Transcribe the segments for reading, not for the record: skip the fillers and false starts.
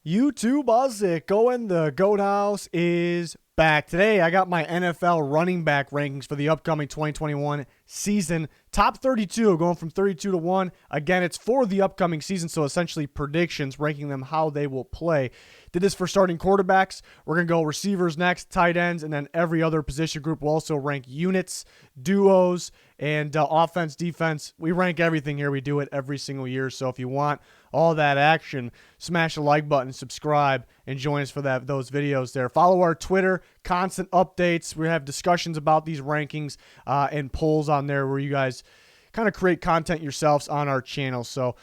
YouTube, how's it going? The Goat House is back. Today, I got my NFL running back rankings for the upcoming 2021 season. Top 32, going from 32 to 1. Again, it's for the upcoming season, so essentially predictions, ranking them how they will play. Did this for starting quarterbacks. We're going to go receivers next, tight ends, and then every other position group will also rank units, duos, and offense, defense. We rank everything here. We do it every single year, so if you want all that action, smash the like button, subscribe, and join us for those videos there. Follow our Twitter, constant updates. We have discussions about these rankings and polls on there where you guys kind of create content yourselves on our channel. So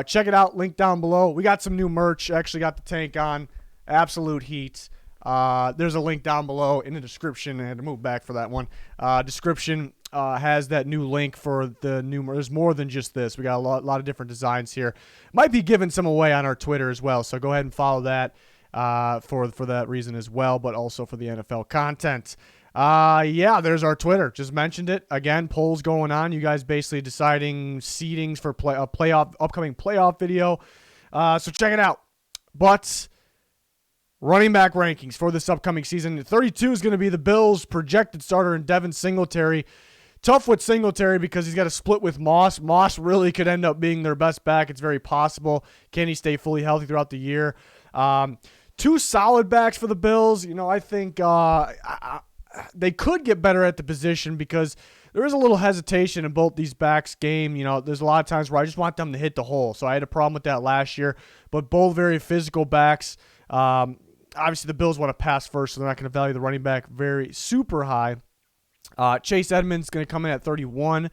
check it out, link down below. We got some new merch. Actually got the tank on, absolute heat. There's a link down below in the description. I had to move back for that one. Description has that new link for the new. There's more than just this. We got a lot of different designs here. Might be giving some away on our Twitter as well. So go ahead and follow that for that reason as well, but also for the NFL content. Yeah, there's our Twitter. Just mentioned it. Again, polls going on. You guys basically deciding seedings for upcoming playoff video. So check it out. But running back rankings for this upcoming season. 32 is going to be the Bills' projected starter in Devin Singletary. Tough with Singletary because he's got a split with Moss. Moss really could end up being their best back. It's very possible. Can he stay fully healthy throughout the year? Two solid backs for the Bills. You know, I think they could get better at the position because there is a little hesitation in both these backs' game. You know, there's a lot of times where I just want them to hit the hole. So I had a problem with that last year. But both very physical backs. Obviously, the Bills want to pass first, so they're not going to value the running back very super high. Chase Edmonds going to come in at 31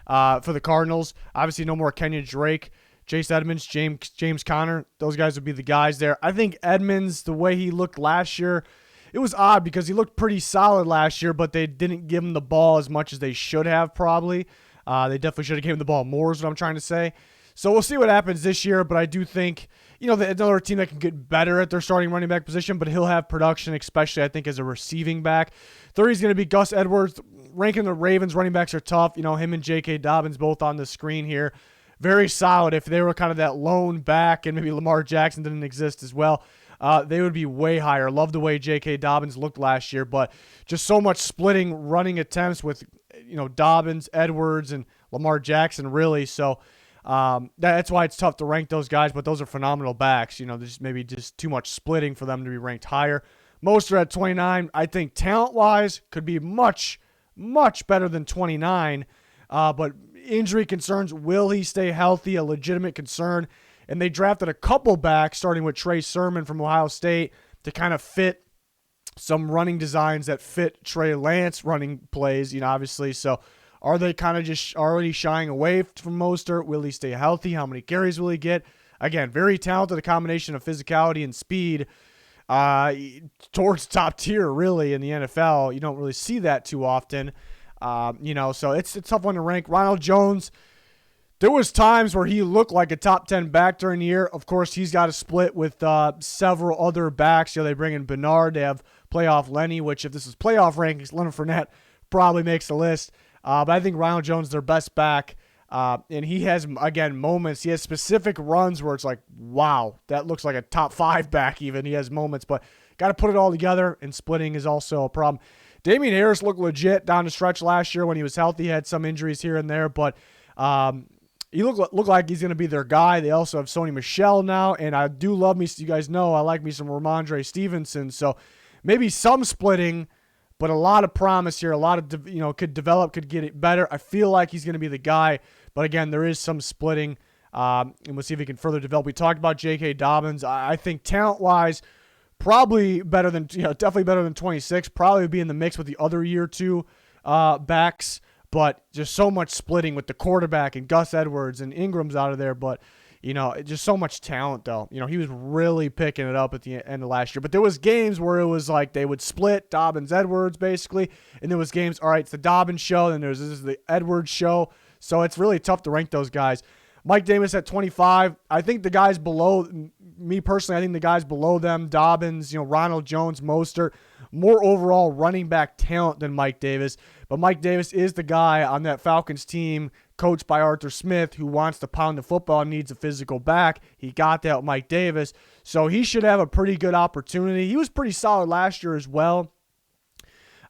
for the Cardinals. Obviously, no more Kenyon Drake. Chase Edmonds, James Conner, those guys would be the guys there. I think Edmonds, the way he looked last year, it was odd because he looked pretty solid last year, but they didn't give him the ball as much as they should have probably. They definitely should have given him the ball more is what I'm trying to say. So we'll see what happens this year, but I do think, you know, another team that can get better at their starting running back position, but he'll have production, especially I think as a receiving back. 30 is going to be Gus Edwards. Ranking the Ravens running backs are tough. You know, him and J.K. Dobbins both on the screen here. Very solid. If they were kind of that lone back and maybe Lamar Jackson didn't exist as well, they would be way higher. Love the way J.K. Dobbins looked last year, but just so much splitting running attempts with, you know, Dobbins, Edwards, and Lamar Jackson really. So that's why it's tough to rank those guys, but those are phenomenal backs. You know, there's maybe just too much splitting for them to be ranked higher. Mostert at 29, I think talent-wise could be much, much better than 29, but injury concerns, will he stay healthy, a legitimate concern. And they drafted a couple backs, starting with Trey Sermon from Ohio State, to kind of fit some running designs that fit Trey Lance running plays, you know, obviously. So are they kind of just already shying away from Mostert? Will he stay healthy? How many carries will he get? Again, very talented, a combination of physicality and speed towards top tier, really, in the NFL. You don't really see that too often. You know, so it's a tough one to rank. Ronald Jones, there was times where he looked like a top 10 back during the year. Of course, he's got a split with several other backs. You know, they bring in Bernard. They have playoff Lenny, which if this is playoff rankings, Leonard Fournette probably makes the list. But I think Ronald Jones is their best back. And he has, again, moments. He has specific runs where it's like, wow, that looks like a top 5 back even. He has moments, but got to put it all together, and splitting is also a problem. Damian Harris looked legit down the stretch last year when he was healthy. He had some injuries here and there, but he looked like he's going to be their guy. They also have Sony Michel now, and I do love me. You guys know I like me some Ramondre Stevenson, so maybe some splitting, but a lot of promise here. A lot of, you know, could develop, could get it better. I feel like he's going to be the guy, but again, there is some splitting, and we'll see if he can further develop. We talked about J.K. Dobbins. I think talent-wise, probably better than, you know, definitely better than 26. Probably would be in the mix with the other year two backs, but just so much splitting with the quarterback and Gus Edwards and Ingram's out of there. But, you know, just so much talent, though. You know, he was really picking it up at the end of last year. But there was games where it was like they would split Dobbins, Edwards, basically. And there was games, all right, it's the Dobbins show, then this is the Edwards show. So it's really tough to rank those guys. Mike Davis at 25. I think the guys below, me personally, I think the guys below them, Dobbins, you know, Ronald Jones, Mostert, more overall running back talent than Mike Davis. But Mike Davis is the guy on that Falcons team coached by Arthur Smith who wants to pound the football and needs a physical back. He got that with Mike Davis. So he should have a pretty good opportunity. He was pretty solid last year as well.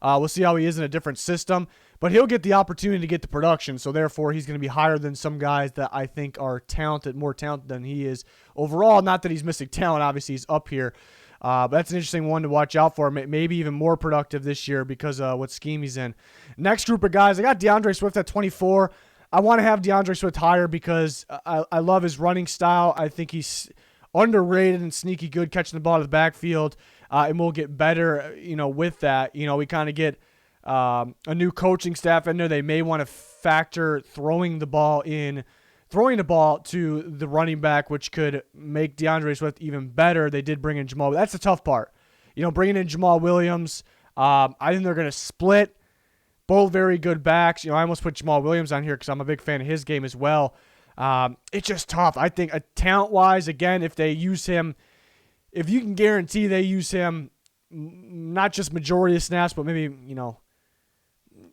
We'll see how he is in a different system. But he'll get the opportunity to get the production, so therefore he's going to be higher than some guys that I think are talented, more talented than he is overall. Not that he's missing talent. Obviously, he's up here. But that's an interesting one to watch out for. Maybe even more productive this year because of what scheme he's in. Next group of guys, I got DAndre Swift at 24. I want to have DAndre Swift higher because I love his running style. I think he's underrated and sneaky good catching the ball out of the backfield, and we'll get better, with that. We kind of get a new coaching staff in there. They may want to factor throwing the ball to the running back, which could make DAndre Swift even better. They did bring in Jamal. That's the tough part. Bringing in Jamal Williams, I think they're going to split. Both very good backs. I almost put Jamal Williams on here because I'm a big fan of his game as well. It's just tough. I think talent-wise, again, if they use him, if you can guarantee they use him, not just majority of snaps, but maybe,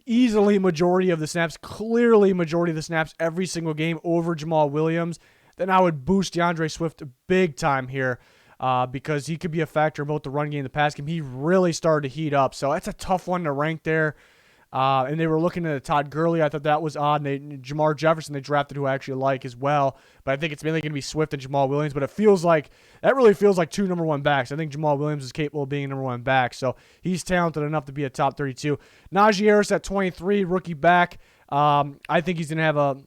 easily majority of the snaps, clearly majority of the snaps every single game over Jamal Williams, then I would boost DAndre Swift big time here because he could be a factor in both the run game and the pass game. He really started to heat up, so that's a tough one to rank there. And they were looking at Todd Gurley. I thought that was odd. And Jamar Jefferson they drafted, who I actually like as well. But I think it's mainly going to be Swift and Jamal Williams. But that really feels like two number one backs. I think Jamal Williams is capable of being a number one back. So he's talented enough to be a top 32. Najee Harris at 23, rookie back. I think he's going to have a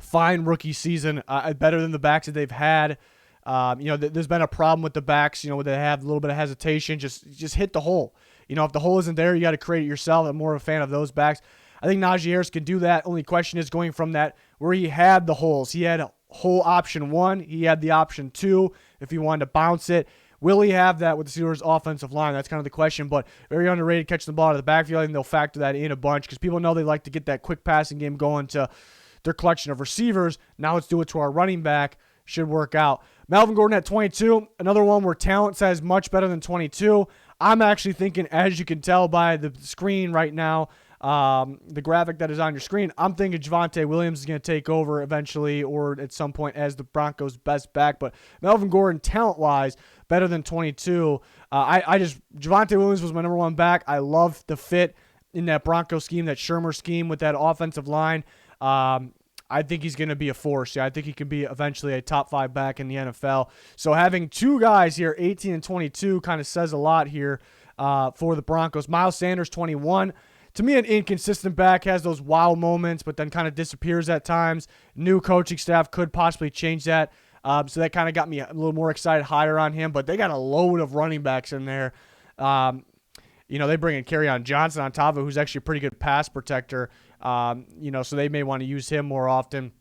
fine rookie season, better than the backs that they've had. There's been a problem with the backs, where they have a little bit of hesitation. Just hit the hole. If the hole isn't there, you got to create it yourself. I'm more of a fan of those backs. I think Najee Harris can do that. Only question is going from that where he had the holes. He had hole option 1. He had the option 2 if he wanted to bounce it. Will he have that with the Steelers' offensive line? That's kind of the question, but very underrated catching the ball out of the backfield. I think they'll factor that in a bunch because people know they like to get that quick passing game going to their collection of receivers. Now let's do it to our running back. Should work out. Melvin Gordon at 22, another one where talent says much better than 22. I'm actually thinking, as you can tell by the screen right now, the graphic that is on your screen, I'm thinking Javonte Williams is going to take over eventually or at some point as the Broncos' best back. But Melvin Gordon, talent-wise, better than 22. Javonte Williams was my number one back. I love the fit in that Bronco scheme, that Shermer scheme with that offensive line. I think he's going to be a force. Yeah, I think he can be eventually a top 5 back in the NFL. So having two guys here, 18 and 22, kind of says a lot here for the Broncos. Miles Sanders, 21. To me, an inconsistent back, has those wow moments, but then kind of disappears at times. New coaching staff could possibly change that. So that kind of got me a little more excited, higher on him. But they got a load of running backs in there. They bring in Kerryon Johnson on top of it, who's actually a pretty good pass protector. So they may want to use him more often.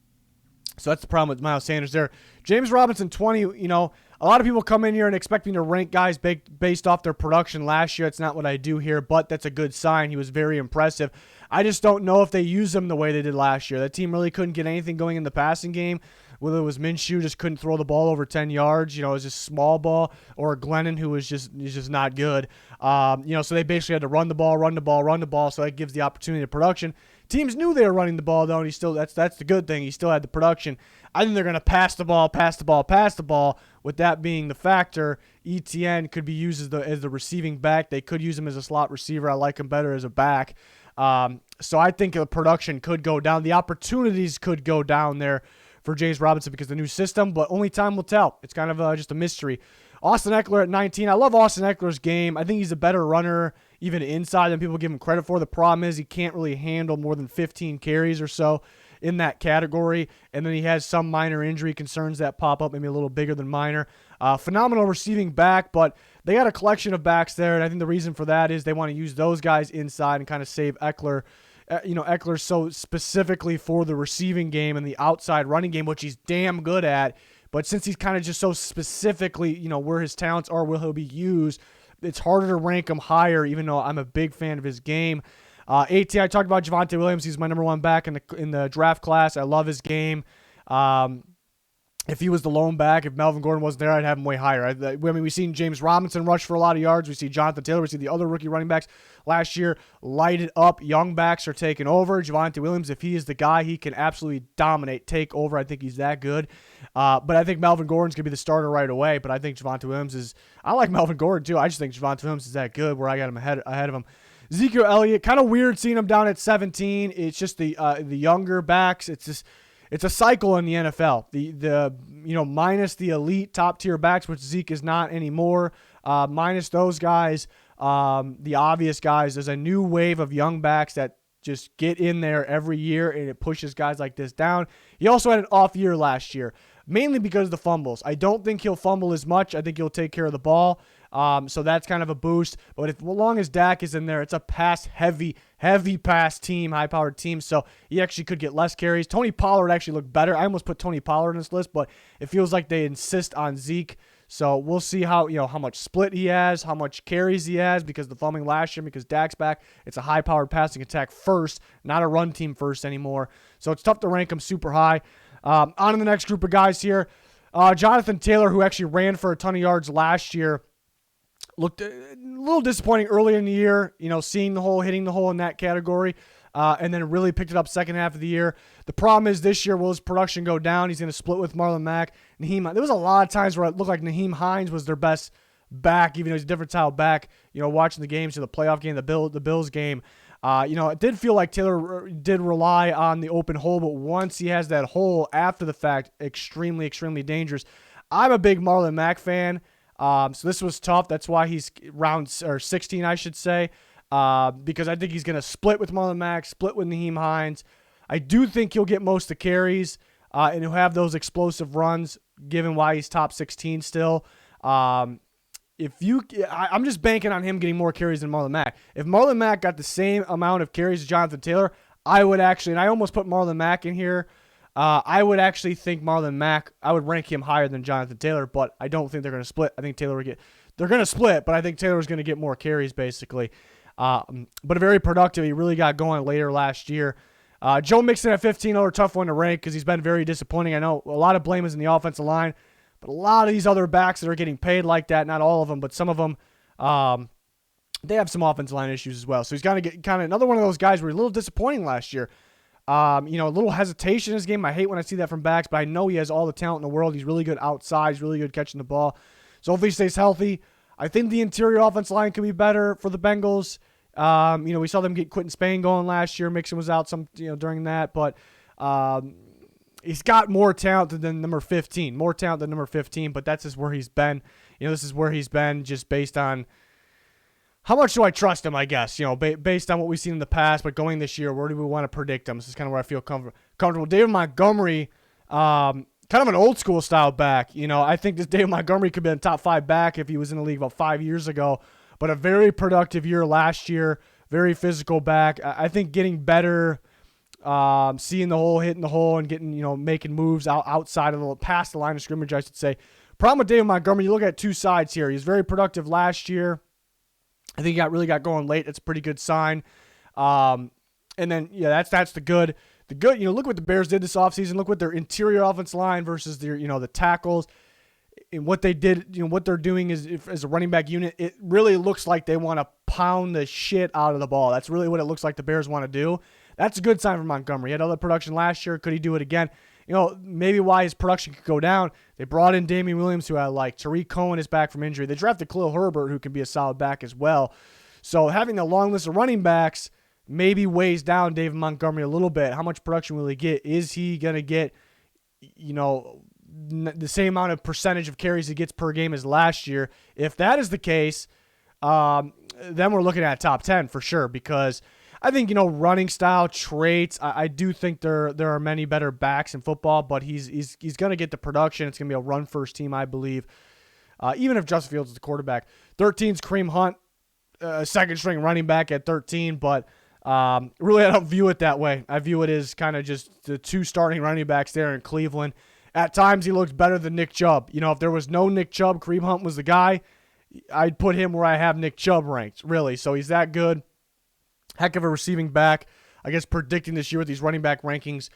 So that's the problem with Miles Sanders there. James Robinson, 20, a lot of people come in here and expect me to rank guys based off their production last year. It's not what I do here, but that's a good sign. He was very impressive. I just don't know if they use him the way they did last year. That team really couldn't get anything going in the passing game. Whether it was Minshew just couldn't throw the ball over 10 yards, it was just small ball, or Glennon, who was just not good. So they basically had to run the ball, so that gives the opportunity to production. Teams knew they were running the ball, though, and that's the good thing. He still had the production. I think they're going to pass the ball. With that being the factor, ETN could be used as the receiving back. They could use him as a slot receiver. I like him better as a back. So I think the production could go down. The opportunities could go down there for James Robinson because of the new system, but only time will tell. It's kind of just a mystery. Austin Eckler at 19. I love Austin Eckler's game. I think he's a better runner, even inside, than people give him credit for. The problem is he can't really handle more than 15 carries or so in that category, and then he has some minor injury concerns that pop up, maybe a little bigger than minor. Phenomenal receiving back, but they got a collection of backs there, and I think the reason for that is they want to use those guys inside and kind of save Eckler. Eckler's so specifically for the receiving game and the outside running game, which he's damn good at. But since he's kind of just so specifically, where his talents are, where he'll be used, it's harder to rank him higher, even though I'm a big fan of his game. I talked about Javonte Williams. He's my number one back in the draft class. I love his game. If he was the lone back, if Melvin Gordon wasn't there, I'd have him way higher. I mean, we've seen James Robinson rush for a lot of yards. We see Jonathan Taylor. We see the other rookie running backs last year light it up. Young backs are taking over. Javonte Williams, if he is the guy, he can absolutely dominate, take over. I think he's that good. But I think Melvin Gordon's going to be the starter right away. But I think Javonte Williams is – I like Melvin Gordon too. I just think Javonte Williams is that good where I got him ahead of him. Ezekiel Elliott, kind of weird seeing him down at 17. It's just the younger backs. It's a cycle in the NFL. The minus the elite top tier backs, which Zeke is not anymore. Minus those guys, the obvious guys. There's a new wave of young backs that just get in there every year, and it pushes guys like this down. He also had an off year last year, mainly because of the fumbles. I don't think he'll fumble as much. I think he'll take care of the ball. So that's kind of a boost. But as long as Dak is in there, it's a pass-heavy pass team, high-powered team. So he actually could get less carries. Tony Pollard actually looked better. I almost put Tony Pollard on this list, but it feels like they insist on Zeke. So we'll see how much split he has, how much carries he has, because the fumbling last year, because Dak's back, it's a high-powered passing attack first, not a run team first anymore. So it's tough to rank him super high. On to the next group of guys here. Jonathan Taylor, who actually ran for a ton of yards last year, looked a little disappointing early in the year, hitting the hole in that category, and then really picked it up second half of the year. The problem is this year, will his production go down? He's going to split with Marlon Mack. There was a lot of times where it looked like Nyheim Hines was their best back, even though he's a different style back, watching the games, the playoff game, the Bills game. It did feel like Taylor did rely on the open hole, but once he has that hole after the fact, extremely, extremely dangerous. I'm a big Marlon Mack fan. So this was tough. That's why he's round 16, I should say, because I think he's going to split with Marlon Mack, split with Nyheim Hines. I do think he'll get most of the carries, and he'll have those explosive runs, given why he's top 16 still. I'm just banking on him getting more carries than Marlon Mack. If Marlon Mack got the same amount of carries as Jonathan Taylor, I would actually, and I almost put Marlon Mack in here, I would actually think Marlon Mack, I would rank him higher than Jonathan Taylor, but I don't think they're going to split. I think they're going to split, but I think Taylor's going to get more carries basically. But very productive. He really got going later last year. Joe Mixon at 15, another tough one to rank because he's been very disappointing. I know a lot of blame is in the offensive line, but a lot of these other backs that are getting paid like that, not all of them, but some of them, they have some offensive line issues as well. So he's going to get kind of another one of those guys who were a little disappointing last year. A little hesitation in his game. I hate when I see that from backs, but I know he has all the talent in the world. He's really good outside. He's really good catching the ball. So hopefully he stays healthy. I think the interior offense line could be better for the Bengals. We saw them get Quentin Spain going last year. Mixon was out during that, but he's got more talent than number 15. More talent than number 15, but that's just where he's been. This is where he's been just based on how much do I trust him, I guess, based on what we've seen in the past, but going this year, where do we want to predict him? This is kind of where I feel comfortable. David Montgomery, kind of an old school style back. I think this David Montgomery could be a top 5 back if he was in the league about 5 years ago, but a very productive year last year, very physical back. I think getting better, seeing the hole, hitting the hole, and getting, making moves outside of past the line of scrimmage, I should say. Problem with David Montgomery, you look at two sides here. He was very productive last year. I think he really got going late. That's a pretty good sign. And then, that's the good. The good, look what the Bears did this offseason. Look what their interior offense line versus their, the tackles and what they did, what they're doing as a running back unit. It really looks like they want to pound the shit out of the ball. That's really what it looks like the Bears want to do. That's a good sign for Montgomery. He had other production last year. Could he do it again? Maybe why his production could go down. They brought in Damian Williams, who I like. Tariq Cohen is back from injury. They drafted Khalil Herbert, who can be a solid back as well. So having the long list of running backs maybe weighs down David Montgomery a little bit. How much production will he get? Is he going to get, the same amount of percentage of carries he gets per game as last year? If that is the case, then we're looking at top 10 for sure, because I think, running style traits, I do think there are many better backs in football, but he's going to get the production. It's going to be a run-first team, I believe, even if Justin Fields is the quarterback. 13's Kareem Hunt, second-string running back at 13, but really I don't view it that way. I view it as kind of just the two starting running backs there in Cleveland. At times, he looks better than Nick Chubb. If there was no Nick Chubb, Kareem Hunt was the guy, I'd put him where I have Nick Chubb ranked, really. So he's that good. Heck of a receiving back. I guess predicting this year with these running back rankings,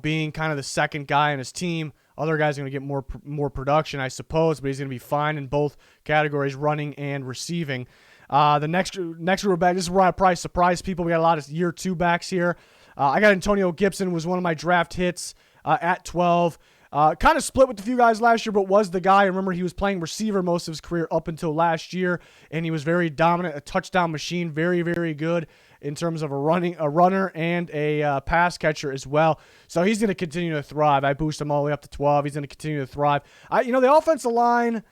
being kind of the second guy on his team, Other guys are going to get more production, I suppose, but he's going to be fine in both categories, running and receiving. The next group back, this is where I probably surprise people. We got a lot of year 2 backs here. I got Antonio Gibson, was one of my draft hits at 12. Kind of split with a few guys last year, but was the guy. I remember he was playing receiver most of his career up until last year, and he was very dominant, a touchdown machine, very, very good in terms of a runner and a pass catcher as well. So he's going to continue to thrive. I boost him all the way up to 12. He's going to continue to thrive. The offensive line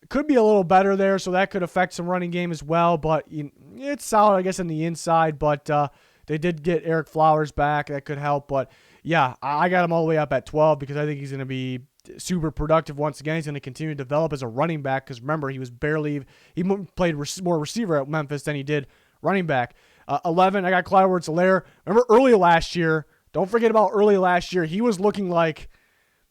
could be a little better there, so that could affect some running game as well, but it's solid, I guess, on the inside, but they did get Eric Flowers back. That could help, but yeah, I got him all the way up at 12 because I think he's going to be super productive once again. He's going to continue to develop as a running back because remember, he played more receiver at Memphis than he did running back. 11, I got Clyde Edwards-Helaire. Remember early last year, don't forget about early last year, he was looking like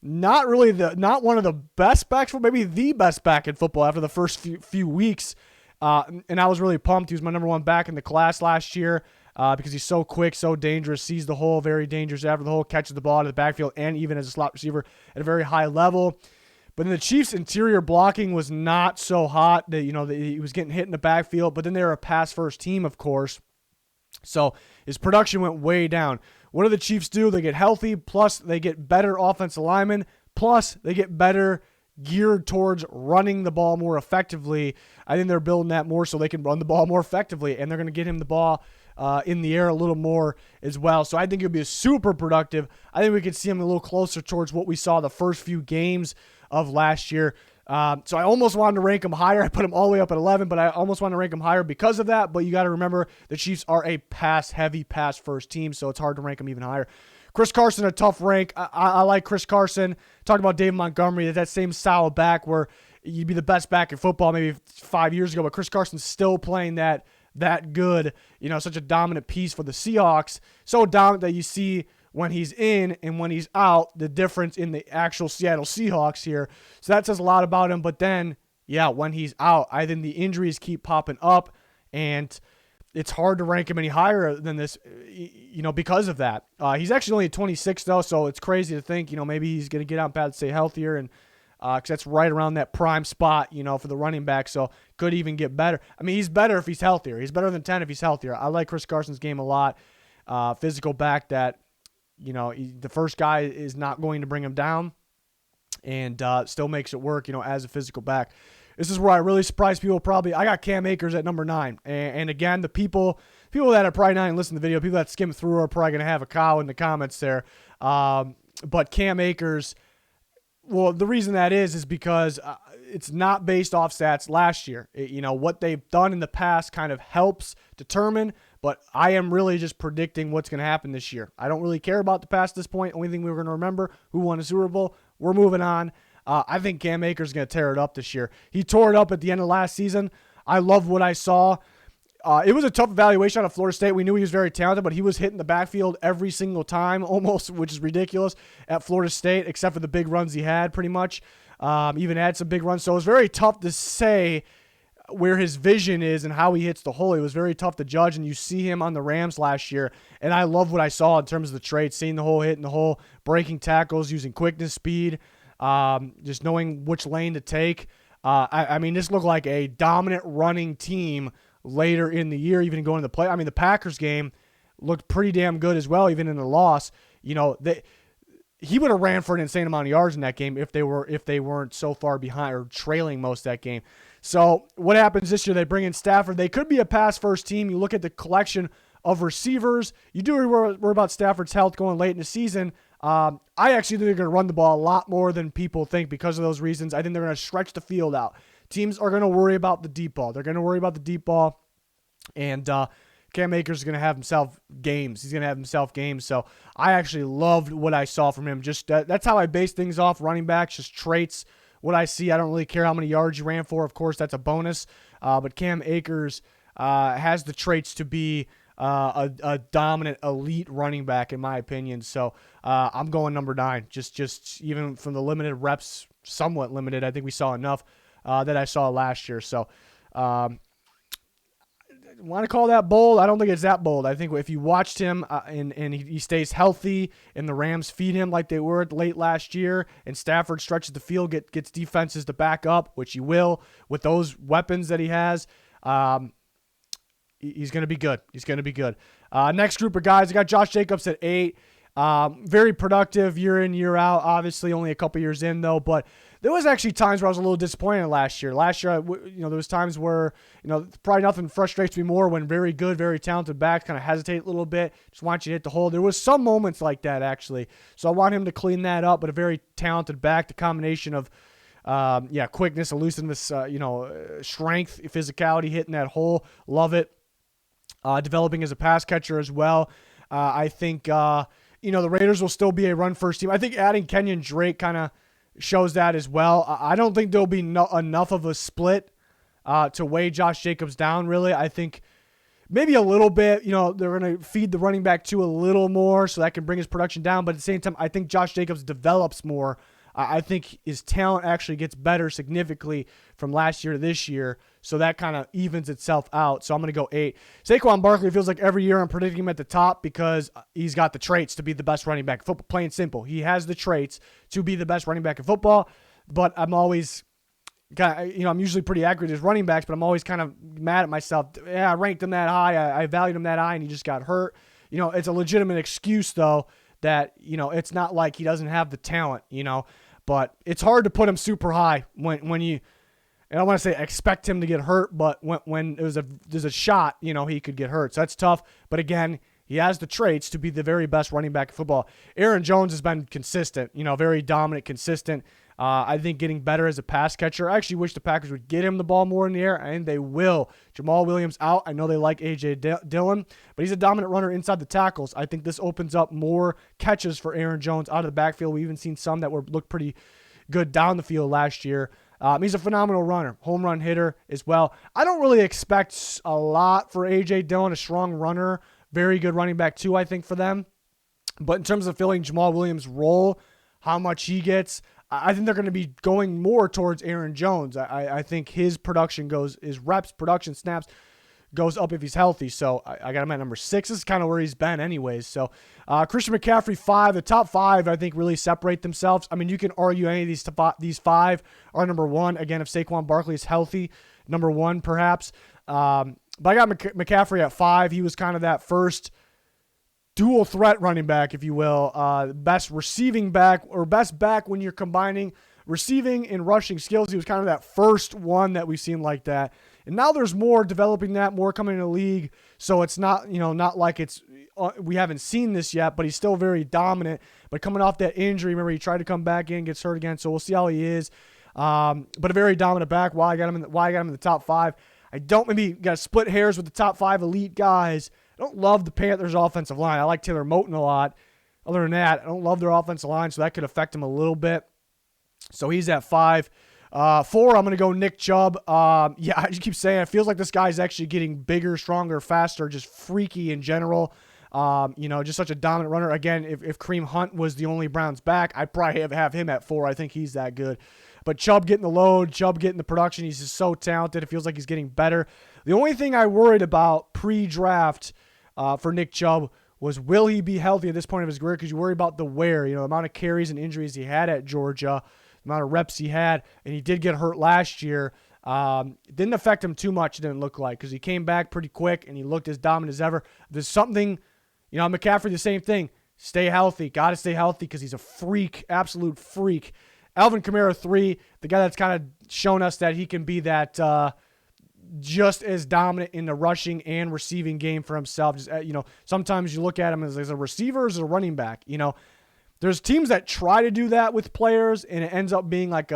not one of the best backs, but maybe the best back in football after the first few weeks. And I was really pumped. He was my number 1 back in the class last year. Because he's so quick, so dangerous, sees the hole, very dangerous after the hole, catches the ball out of the backfield, and even as a slot receiver at a very high level. But then the Chiefs' interior blocking was not so hot. He was getting hit in the backfield, but then they were a pass-first team, of course. So his production went way down. What do the Chiefs do? They get healthy, plus they get better offensive linemen, plus they get better geared towards running the ball more effectively. I think they're building that more so they can run the ball more effectively, and they're going to get him the ball in the air a little more as well. So I think he'll be super productive. I think we could see him a little closer towards what we saw the first few games of last year. So I almost wanted to rank him higher. I put him all the way up at 11, but I almost want to rank him higher because of that. But you got to remember the Chiefs are a pass-heavy, pass-first team, so it's hard to rank him even higher. Chris Carson, a tough rank. I like Chris Carson. Talking about David Montgomery, that same style of back where you'd be the best back in football maybe 5 years ago, but Chris Carson's still playing that good, such a dominant piece for the Seahawks. So dominant that you see when he's in and when he's out, the difference in the actual Seattle Seahawks here. So that says a lot about him. But then, when he's out, I think the injuries keep popping up, and it's hard to rank him any higher than this, because of that. He's actually only 26, though, so it's crazy to think, maybe he's going to get out and bad to stay healthier, and because that's right around that prime spot, for the running back, so could even get better. I mean, he's better if he's healthier. He's better than 10 if he's healthier. I like Chris Carson's game a lot. Physical back that, the first guy is not going to bring him down and still makes it work, as a physical back. This is where I really surprise people probably. I got Cam Akers at number 9. And again, the people that are probably not even listening to the video, people that skim through are probably going to have a cow in the comments there. But Cam Akers, well, the reason that is because it's not based off stats last year. What they've done in the past kind of helps determine, but I am really just predicting what's going to happen this year. I don't really care about the past at this point. Only thing we're going to remember, who won a Super Bowl. We're moving on. I think Cam Akers is going to tear it up this year. He tore it up at the end of last season. I love what I saw. It was a tough evaluation out of Florida State. We knew he was very talented, but he was hitting the backfield every single time, almost, which is ridiculous, at Florida State, except for the big runs he had, pretty much. Even had some big runs. So it was very tough to say where his vision is and how he hits the hole. It was very tough to judge, and you see him on the Rams last year, and I love what I saw in terms of the traits, seeing the hole, hitting the hole, breaking tackles, using quickness, speed, just knowing which lane to take. I mean, this looked like a dominant running team later in the year, even going to the play. I mean, the Packers game looked pretty damn good as well, even in the loss. He would have ran for an insane amount of yards in that game if they weren't so far behind or trailing most of that game. So what happens this year? They bring in Stafford. They could be a pass-first team. You look at the collection of receivers. You do worry about Stafford's health going late in the season. I actually think they're going to run the ball a lot more than people think because of those reasons. I think they're going to stretch the field out. Teams are going to worry about the deep ball. They're going to worry about the deep ball, and Cam Akers is going to have himself games. He's going to have himself games. So I actually loved what I saw from him. Just that's how I base things off. Running backs, just traits. What I see, I don't really care how many yards you ran for. Of course, that's a bonus. But Cam Akers has the traits to be a dominant, elite running back, in my opinion. So I'm going number 9. Just even from the limited reps, somewhat limited. I think we saw enough that I saw last year. So want to call that bold? I don't think it's that bold. I think if you watched him and he stays healthy and the Rams feed him like they were late last year and Stafford stretches the field, gets defenses to back up, which he will with those weapons that he has, he's going to be good. He's going to be good. Next group of guys, I got Josh Jacobs at 8. Very productive year in, year out. Obviously, only a couple years in, though. But there was actually times where I was a little disappointed last year. Last year, there was times where, probably nothing frustrates me more when very good, very talented backs kind of hesitate a little bit, just want you to hit the hole. There was some moments like that, actually. So I want him to clean that up, but a very talented back, the combination of quickness, elusiveness, strength, physicality, hitting that hole. Love it. Developing as a pass catcher as well. I think, the Raiders will still be a run-first team. I think adding Kenyon Drake kind of shows that as well. I don't think there'll be enough of a split to weigh Josh Jacobs down, really. I think maybe a little bit, they're going to feed the running back to a little more so that can bring his production down. But at the same time, I think Josh Jacobs develops more. I think his talent actually gets better significantly from last year to this year, so that kind of evens itself out. So I'm going to go 8. Saquon Barkley feels like every year I'm predicting him at the top because he's got the traits to be the best running back in football. Plain and simple. He has the traits to be the best running back in football, but I'm always I'm usually pretty accurate as running backs, but I'm always kind of mad at myself. Yeah, I ranked him that high. I valued him that high, and he just got hurt. It's a legitimate excuse, though, that, it's not like he doesn't have the talent, but it's hard to put him super high when you, and I don't want to say expect him to get hurt, but when there's a shot, he could get hurt. So that's tough. But again, he has the traits to be the very best running back in football. Aaron Jones has been consistent, very dominant, consistent. I think getting better as a pass catcher. I actually wish the Packers would get him the ball more in the air, and they will. Jamal Williams out. I know they like A.J. Dillon, but he's a dominant runner inside the tackles. I think this opens up more catches for Aaron Jones out of the backfield. We've even seen some that looked pretty good down the field last year. He's a phenomenal runner, home run hitter as well. I don't really expect a lot for A.J. Dillon, a strong runner, very good running back too, I think, for them. But in terms of filling Jamal Williams' role, how much he gets, I think they're going to be going more towards Aaron Jones. I think his reps, production, snaps goes up if he's healthy. So I got him at number 6. This is kind of where he's been anyways. So Christian McCaffrey, 5. The top 5, I think, really separate themselves. I mean, you can argue any of these 5 are number 1. Again, if Saquon Barkley is healthy, number 1 perhaps. But I got McCaffrey at 5. He was kind of that first dual threat running back, if you will, best receiving back or best back when you're combining receiving and rushing skills. He was kind of that first one that we've seen like that. And now there's more developing that, more coming in the league. So it's not, not like we haven't seen this yet, but he's still very dominant. But coming off that injury, remember, he tried to come back in, gets hurt again. So we'll see how he is. But a very dominant back. Why I got him in the top 5. I don't maybe got to split hairs with the top 5 elite guys. I don't love the Panthers' offensive line. I like Taylor Moton a lot. Other than that, I don't love their offensive line, so that could affect him a little bit. So he's at 5. 4, I'm going to go Nick Chubb. I just keep saying it feels like this guy's actually getting bigger, stronger, faster, just freaky in general. Just such a dominant runner. Again, if Kareem Hunt was the only Browns back, I'd probably have him at 4. I think he's that good. But Chubb getting the load, Chubb getting the production, he's just so talented. It feels like he's getting better. The only thing I worried about pre-draft for Nick Chubb was, will he be healthy at this point of his career? Because you worry about the wear, the amount of carries and injuries he had at Georgia, the amount of reps he had, and he did get hurt last year. Didn't affect him too much, it didn't look like, because he came back pretty quick and he looked as dominant as ever. There's something, McCaffrey, the same thing. Stay healthy. Got to stay healthy because he's a freak, absolute freak. Alvin Kamara, 3, the guy that's kind of shown us that he can be that just as dominant in the rushing and receiving game for himself. Just, sometimes you look at him as a receiver or as a running back. There's teams that try to do that with players, and it ends up being like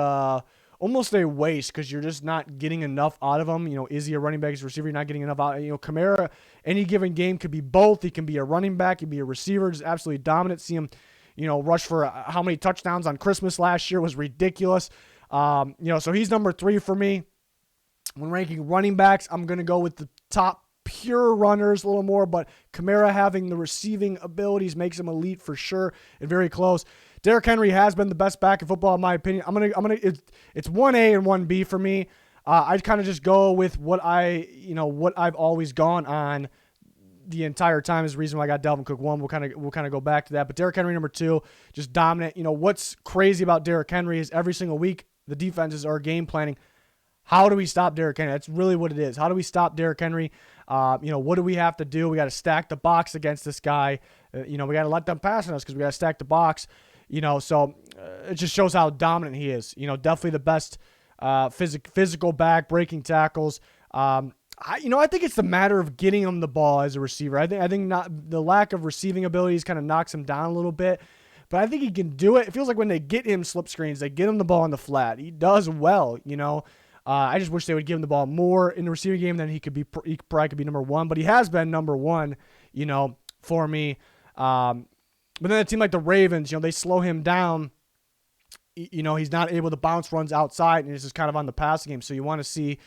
almost a waste because you're just not getting enough out of him. Is he a running back? Is a receiver? You're not getting enough out. Kamara, any given game could be both. He can be a running back. He can be a receiver. Just absolutely dominant. See him, rush for how many touchdowns on Christmas last year was ridiculous. So he's number 3 for me. When ranking running backs, I'm going to go with the top pure runners a little more, but Kamara having the receiving abilities makes him elite for sure and very close. Derrick Henry has been the best back in football in my opinion. It's 1A and 1B for me. I'd kind of just go with what I've always gone on the entire time is the reason why I got Dalvin Cook 1. We'll kind of go back to that. But Derrick Henry number 2, just dominant. What's crazy about Derrick Henry is every single week the defenses are game planning. How do we stop Derrick Henry? That's really what it is. How do we stop Derrick Henry? What do we have to do? We got to stack the box against this guy. We got to let them pass on us because we got to stack the box. So it just shows how dominant he is. Definitely the best physical back, breaking tackles. I think it's the matter of getting him the ball as a receiver. I think not the lack of receiving abilities kind of knocks him down a little bit, but I think he can do it. It feels like when they get him slip screens, they get him the ball in the flat. He does well, I just wish they would give him the ball more in the receiving game. Then he probably could be number 1, but he has been number 1, for me. But then a team like the Ravens, they slow him down. He's not able to bounce runs outside, and he's just kind of on the passing game. So you want to see.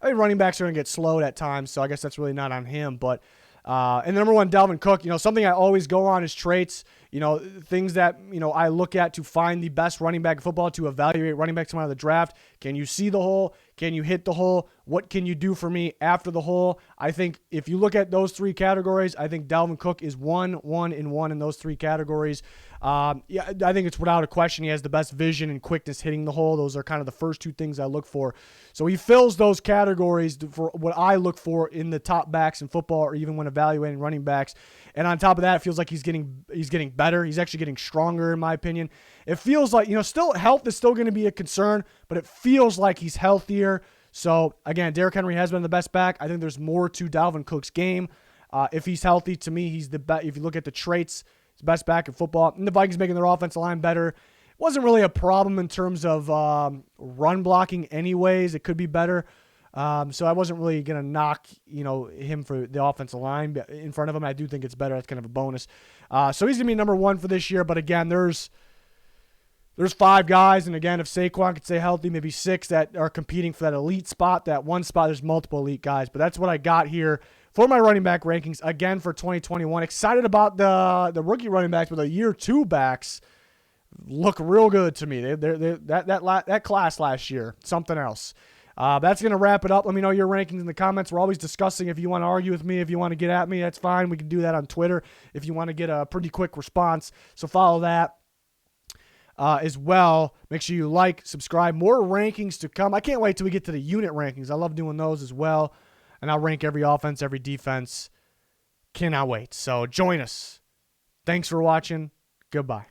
I mean, running backs are going to get slowed at times, so I guess that's really not on him. But and number 1, Dalvin Cook. Something I always go on is traits. Things that I look at to find the best running back in football, to evaluate running backs coming out of the draft. Can you see the hole? Can you hit the hole? What can you do for me after the hole? I think if you look at those 3 categories, I think Dalvin Cook is 1 in those 3 categories. I think it's without a question he has the best vision and quickness hitting the hole. Those are kind of the first 2 things I look for. So he fills those categories for what I look for in the top backs in football, or even when evaluating running backs. And on top of that, it feels like he's getting better. He's actually getting stronger, in my opinion. It feels like, still health is still going to be a concern, but it feels like he's healthier. So again, Derrick Henry has been the best back. I think there's more to Dalvin Cook's game. If he's healthy, to me, he's the best. If you look at the traits, he's the best back in football. And the Vikings making their offensive line better. It wasn't really a problem in terms of run blocking anyways. It could be better. So I wasn't really going to knock, him for the offensive line in front of him. I do think it's better. That's kind of a bonus. So he's going to be number 1 for this year. But again, there's 5 guys. And again, if Saquon could stay healthy, maybe 6 that are competing for that elite spot, that 1 spot. There's multiple elite guys. But that's what I got here for my running back rankings again for 2021. Excited about the rookie running backs, but the year 2 backs look real good to me. That class last year, something else. That's going to wrap it up. Let me know your rankings in the comments. We're always discussing. If you want to argue with me, if you want to get at me, that's fine. We can do that on Twitter if you want to get a pretty quick response. So follow that as well. Make sure you like, subscribe. More rankings to come. I can't wait till we get to the unit rankings. I love doing those as well. And I'll rank every offense, every defense. Cannot wait. So join us. Thanks for watching. Goodbye.